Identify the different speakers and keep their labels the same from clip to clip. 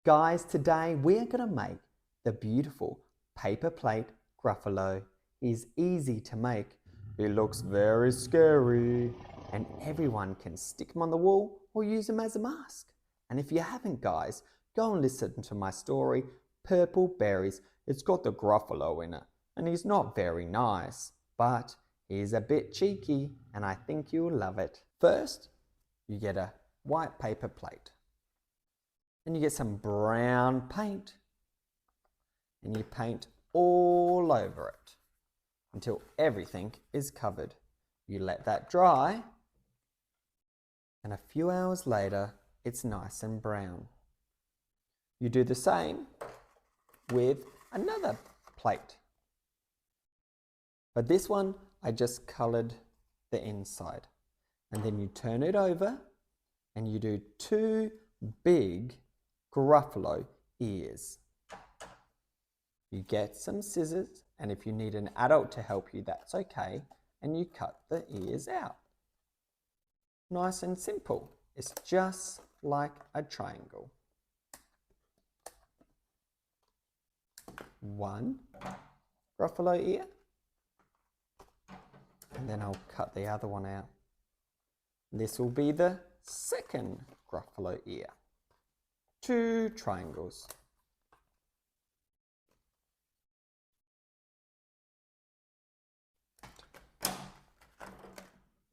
Speaker 1: Guys, today we're going to make the beautiful paper plate Gruffalo. He's easy to make. He looks very scary and everyone can stick him on the wall or use him as a mask. And if you haven't, guys, go and listen to my story, Purple Berries. It's got the Gruffalo in it and he's not very nice, but he's a bit cheeky and I think you'll love it. First, you get a white paper plate. And you get some brown paint and you paint all over it until everything is covered. You let that dry and a few hours later it's nice and brown. You do the same with another plate, but this one I just colored the inside, and then you turn it over and you do two big Gruffalo ears. You get some scissors, and if you need an adult to help you, that's okay, and you cut the ears out. Nice and simple. It's just like a triangle. One Gruffalo ear, and then I'll cut the other one out. This will be the second Gruffalo ear. Two triangles.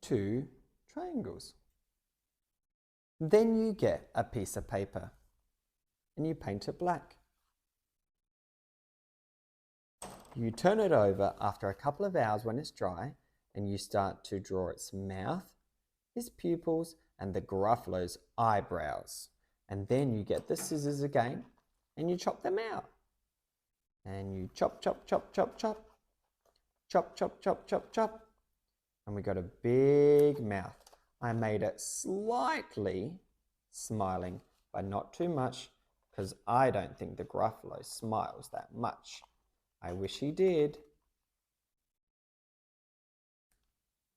Speaker 1: Two triangles. Then you get a piece of paper and you paint it black. You turn it over after a couple of hours when it's dry and you start to draw its mouth, his pupils and the Gruffalo's eyebrows. And then you get the scissors again and you chop them out. And you chop, chop, chop, chop, chop. Chop, chop, chop, chop, chop. And we got a big mouth. I made it slightly smiling, but not too much, because I don't think the Gruffalo smiles that much. I wish he did.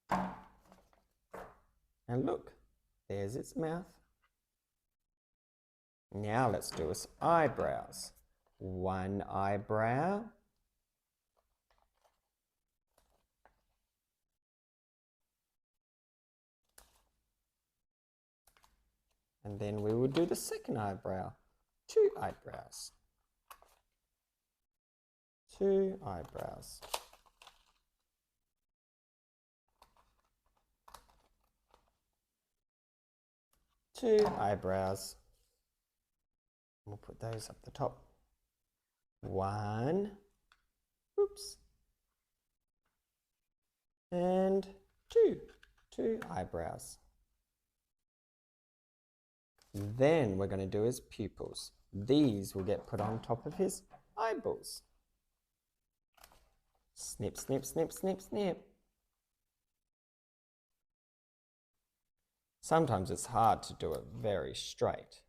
Speaker 1: And look, there's its mouth. Now let's do its eyebrows. One eyebrow. And then we will do the second eyebrow. Two eyebrows. Two eyebrows. Two eyebrows. We'll put those up the top. One. Oops. And two. Two eyebrows. Then we're going to do his pupils. These will get put on top of his eyeballs. Snip, snip, snip, snip, snip. Sometimes it's hard to do it very straight,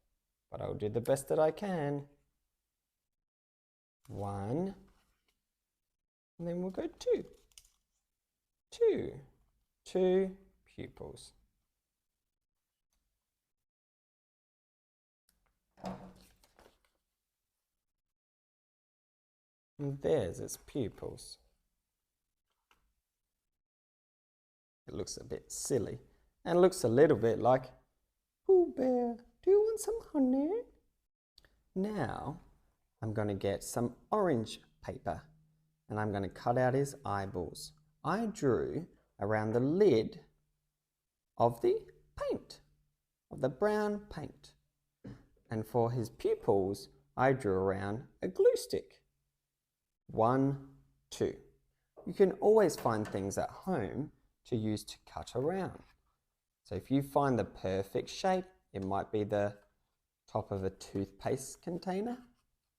Speaker 1: but I'll do the best that I can. One, and then we'll go two. Two. Two pupils. And there's its pupils. It looks a bit silly and looks a little bit like, Pooh Bear, do you want some honey? Now I'm going to get some orange paper and I'm going to cut out his eyeballs. I drew around the lid of the paint, of the brown paint. And for his pupils, I drew around a glue stick. 1, 2. You can always find things at home to use to cut around. So if you find the perfect shape, it might be the top of a toothpaste container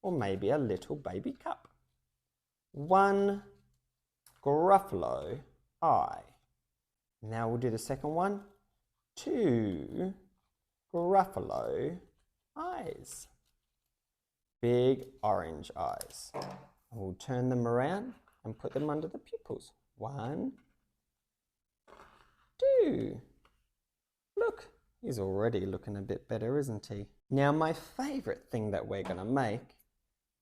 Speaker 1: or maybe a little baby cup. 1 Gruffalo eye. Now we'll do the second one. 2 Gruffalo eyes. Big orange eyes. And we'll turn them around and put them under the pupils. 1, 2. Look, He's already looking a bit better, isn't he? Now my favorite thing that we're gonna make,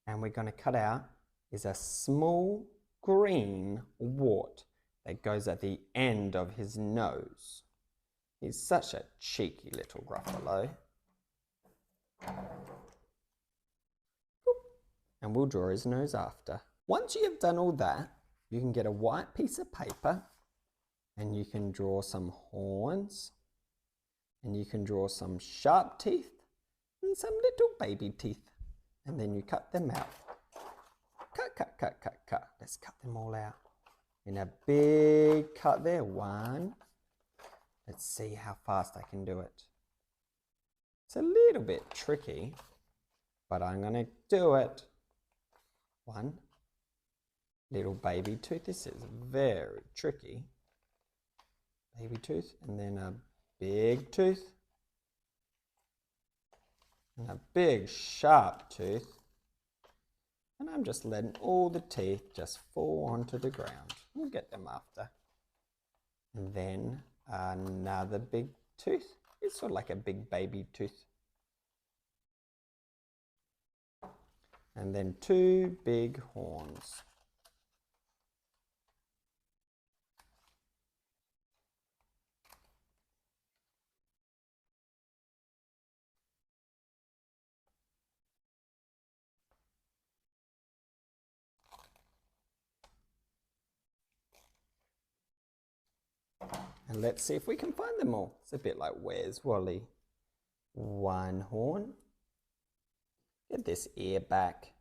Speaker 1: and we're gonna cut out, is a small green wart that goes at the end of his nose. He's such a cheeky little Gruffalo. And we'll draw his nose after. Once you have done all that, you can get a white piece of paper and you can draw some horns and you can draw some sharp teeth and some little baby teeth. And then you cut them out. Cut, cut, cut, cut, cut. Let's cut them all out. In a big cut there. One. Let's see how fast I can do it. It's a little bit tricky, but I'm going to do it. One. Little baby tooth. This is very tricky. Baby tooth. And then a big tooth. And a big sharp tooth. And I'm just letting all the teeth just fall onto the ground. We'll get them after. And then another big tooth. It's sort of like a big baby tooth. And then two big horns. And let's see if we can find them all. It's a bit like Where's Wally? One horn. Get this ear back.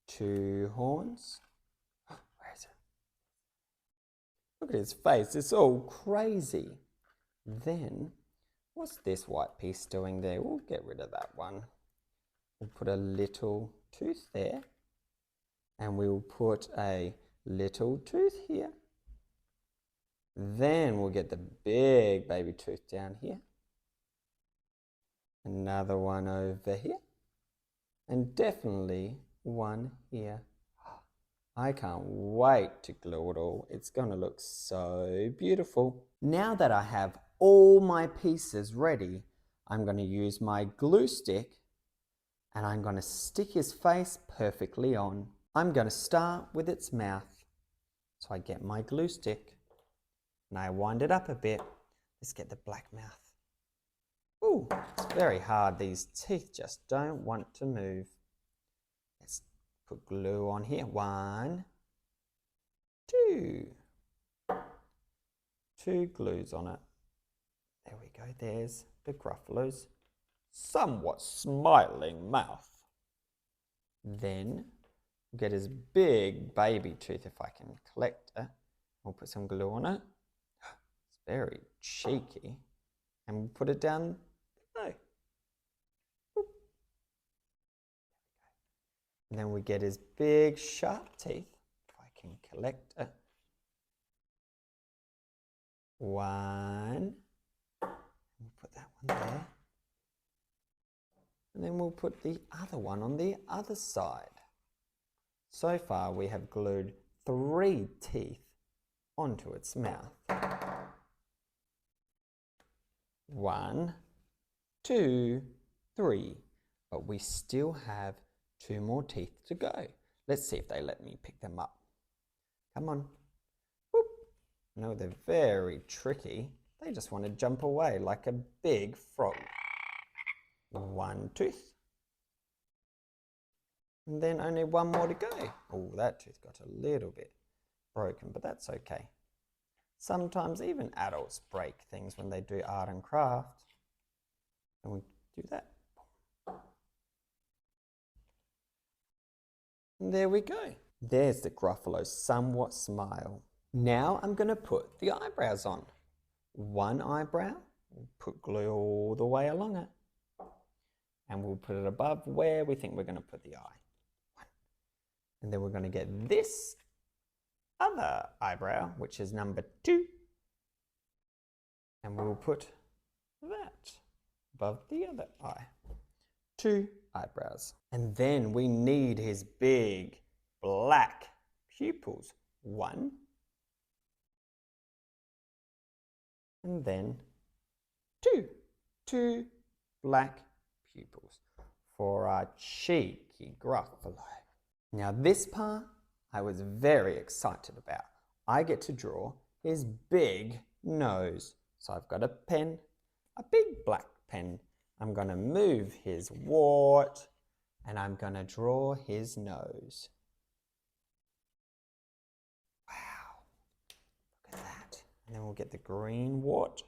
Speaker 1: Two horns. Where is it? Look at his face. It's all crazy. Then, what's this white piece doing there? We'll get rid of that one. We'll put a little tooth there. And we'll put a little tooth here. Then we'll get the big baby tooth down here. Another one over here. And definitely one here. I can't wait to glue it all. It's going to look so beautiful. Now that I have all my pieces ready, I'm going to use my glue stick and I'm going to stick his face perfectly on. I'm going to start with its mouth. So I get my glue stick. And I wind it up a bit. Let's get the black mouth. Ooh, it's very hard. These teeth just don't want to move. Let's put glue on here. One, two. Two glues on it. There we go. There's the Gruffalo's somewhat smiling mouth. Then we'll get his big baby tooth if I can collect it. We'll put some glue on it. Very cheeky, and we'll put it down below. And then we get his big sharp teeth, if I can collect it. One, we'll put that one there. And then we'll put the other one on the other side. So far we have glued 3 teeth onto its mouth. 1, 2, 3, but we still have 2 more teeth to go. Let's see if they let me pick them up. Come on. Whoop. No, they're very tricky. They just want to jump away like a big frog. 1 tooth. And then only 1 more to go. Oh, that tooth got a little bit broken, but that's okay. Sometimes even adults break things when they do art and craft. And we do that. And there we go. There's the Gruffalo's somewhat smile. Now I'm going to put the eyebrows on. 1 eyebrow, we'll put glue all the way along it. And we'll put it above where we think we're going to put the eye. 1. And then we're going to get this other eyebrow, which is number 2, and we'll put that above the other eye. 2 eyebrows. And then we need his big black pupils. 1, and then 2. 2 black pupils for our cheeky Gruffalo. Now this part I was very excited about. I get to draw his big nose. So I've got a pen, a big black pen. I'm going to move his wart and I'm going to draw his nose. Wow, look at that. And then we'll get the green wart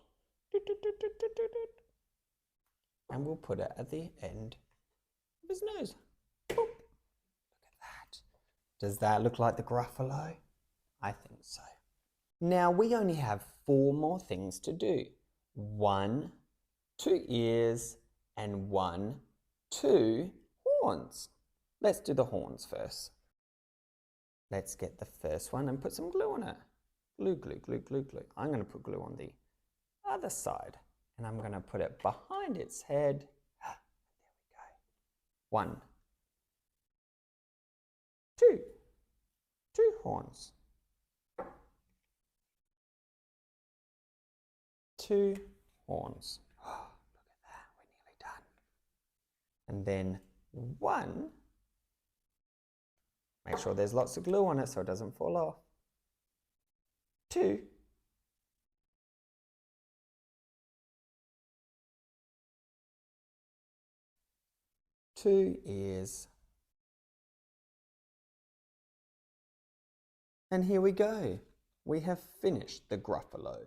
Speaker 1: and we'll put it at the end of his nose. Boop. Look at that. Does that look like the Gruffalo? I think so. Now we only have 4 more things to do. 1, 2 ears, and 1, 2 horns. Let's do the horns first. Let's get the first one and put some glue on it. Glue, glue, glue, glue, glue. I'm going to put glue on the other side and I'm going to put it behind its head. There we go. 1, 2, 2 horns. 2 horns. Oh, look at that, we're nearly done. And then 1, make sure there's lots of glue on it so it doesn't fall off. 2, 2 ears. And here we go. We have finished the Gruffalo.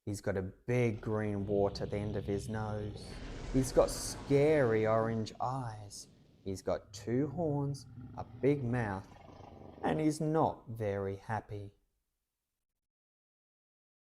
Speaker 1: He's got a big green wart at the end of his nose. He's got scary orange eyes. He's got 2 horns, a big mouth, and he's not very happy.